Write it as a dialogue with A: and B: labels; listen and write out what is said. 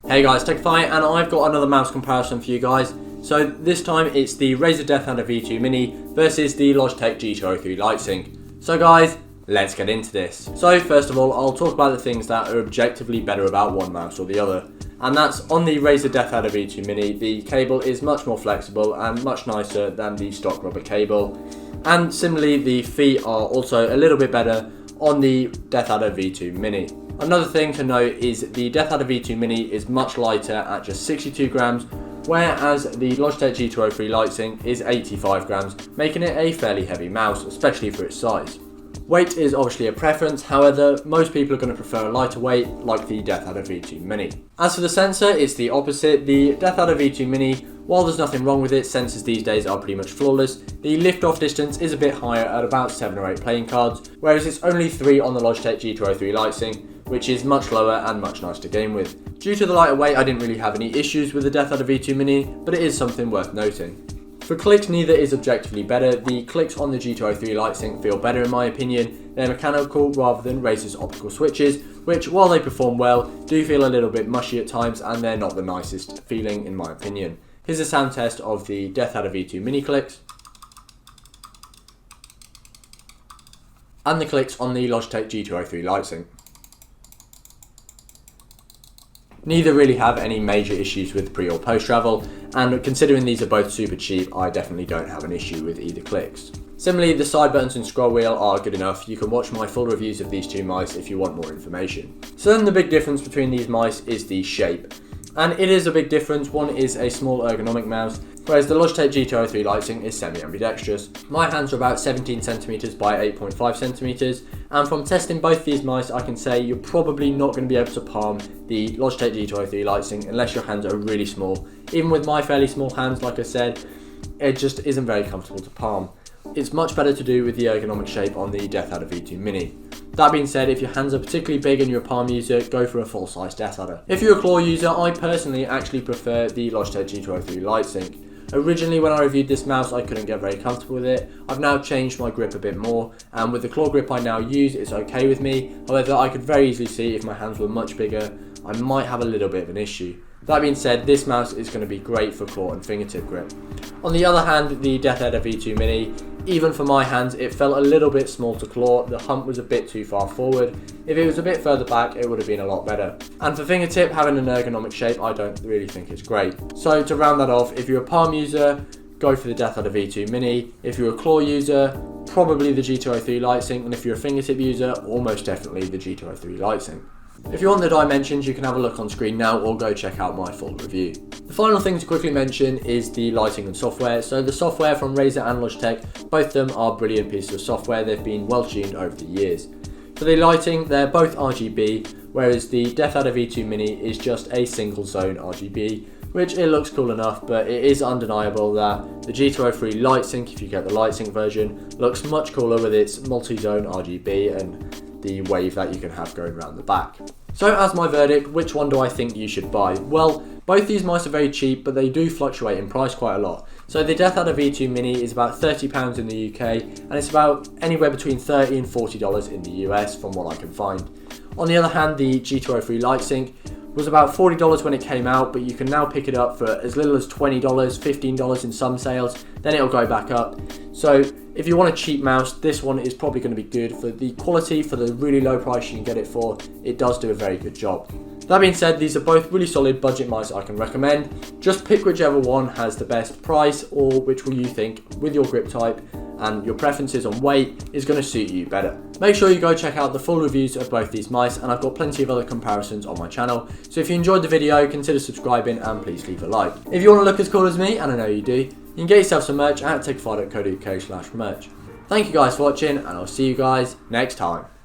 A: Hey guys, Techify, and I've got another mouse comparison for you guys. So this time it's the Razer Deathadder V2 Mini versus the Logitech G203 Lightsync. So guys, let's get into this. So first of all, I'll talk about the things that are objectively better about one mouse or the other. And that's on the Razer Deathadder V2 Mini, the cable is much more flexible and much nicer than the stock rubber cable. And similarly, the feet are also a little bit better on the Deathadder V2 Mini. Another thing to note is the Deathadder V2 Mini is much lighter at just 62 grams, whereas the Logitech G203 Lightsync is 85 grams, making it a fairly heavy mouse, especially for its size. Weight is obviously a preference, however, most people are going to prefer a lighter weight like the Deathadder V2 Mini. As for the sensor, it's the opposite. The Deathadder V2 Mini, while there's nothing wrong with it, sensors these days are pretty much flawless. The lift-off distance is a bit higher at about 7 or 8 playing cards, whereas it's only 3 on the Logitech G203 Lightsync, which is much lower and much nicer to game with. Due to the lighter weight, I didn't really have any issues with the Deathadder V2 Mini, but it is something worth noting. For clicks, neither is objectively better. The clicks on the G203 Lightsync feel better in my opinion. They're mechanical rather than Razer's optical switches, which while they perform well, do feel a little bit mushy at times and they're not the nicest feeling in my opinion. Here's a sound test of the Deathadder V2 Mini clicks and the clicks on the Logitech G203 Lightsync. Neither really have any major issues with pre or post travel, and considering these are both super cheap, I definitely don't have an issue with either clicks. Similarly, the side buttons and scroll wheel are good enough. You can watch my full reviews of these two mice if you want more information. So then the big difference between these mice is the shape. And it is a big difference. One is a small ergonomic mouse, whereas the Logitech G203 Lightsync is semi-ambidextrous. My hands are about 17cm by 8.5cm, and from testing both these mice, I can say you're probably not going to be able to palm the Logitech G203 Lightsync unless your hands are really small. Even with my fairly small hands, like I said, it just isn't very comfortable to palm. It's much better to do with the ergonomic shape on the Deathadder V2 Mini. That being said, if your hands are particularly big and you're a palm user, go for a full-size Deathadder. If you're a claw user, I personally actually prefer the Logitech G203 Lightsync. Originally, when I reviewed this mouse, I couldn't get very comfortable with it. I've now changed my grip a bit more, and with the claw grip I now use, it's okay with me. However, I could very easily see if my hands were much bigger, I might have a little bit of an issue. That being said, this mouse is going to be great for claw and fingertip grip. On the other hand, the Deathadder V2 Mini, even for my hands, it felt a little bit small to claw. The hump was a bit too far forward. If it was a bit further back, it would have been a lot better. And for fingertip, having an ergonomic shape, I don't really think it's great. So to round that off, if you're a palm user, go for the Deathadder V2 Mini. If you're a claw user, probably the G203 Lightsync. And if you're a fingertip user, almost definitely the G203 Lightsync. If you want the dimensions, you can have a look on screen now or go check out my full review. The final thing to quickly mention is the lighting and software. So the software from Razer and Logitech, both of them are brilliant pieces of software. They've been well tuned over the years. For the lighting, they're both RGB, whereas the Deathadder V2 Mini is just a single zone RGB, which it looks cool enough, but it is undeniable that the G203 Lightsync, if you get the Lightsync version, looks much cooler with its multi-zone RGB and the wave that you can have going around the back. So as my verdict, which one do I think you should buy? Well, both these mice are very cheap, but they do fluctuate in price quite a lot. So the Deathadder V2 Mini is about £30 in the UK, and it's about anywhere between $30 and $40 in the US from what I can find. On the other hand, the G203 Lightsync was about $40 when it came out, but you can now pick it up for as little as $20, $15 in some sales, then it'll go back up. So if you want a cheap mouse, this one is probably going to be good. For the quality, for the really low price you can get it for, it does do a very good job. That being said, these are both really solid budget mice I can recommend. Just pick whichever one has the best price, or which will you think, with your grip type and your preferences on weight, is going to suit you better. Make sure you go check out the full reviews of both these mice, and I've got plenty of other comparisons on my channel. So if you enjoyed the video, consider subscribing and please leave a like. If you want to look as cool as me, and I know you do, you can get yourself some merch at techify.co.uk/merch. Thank you guys for watching, and I'll see you guys next time.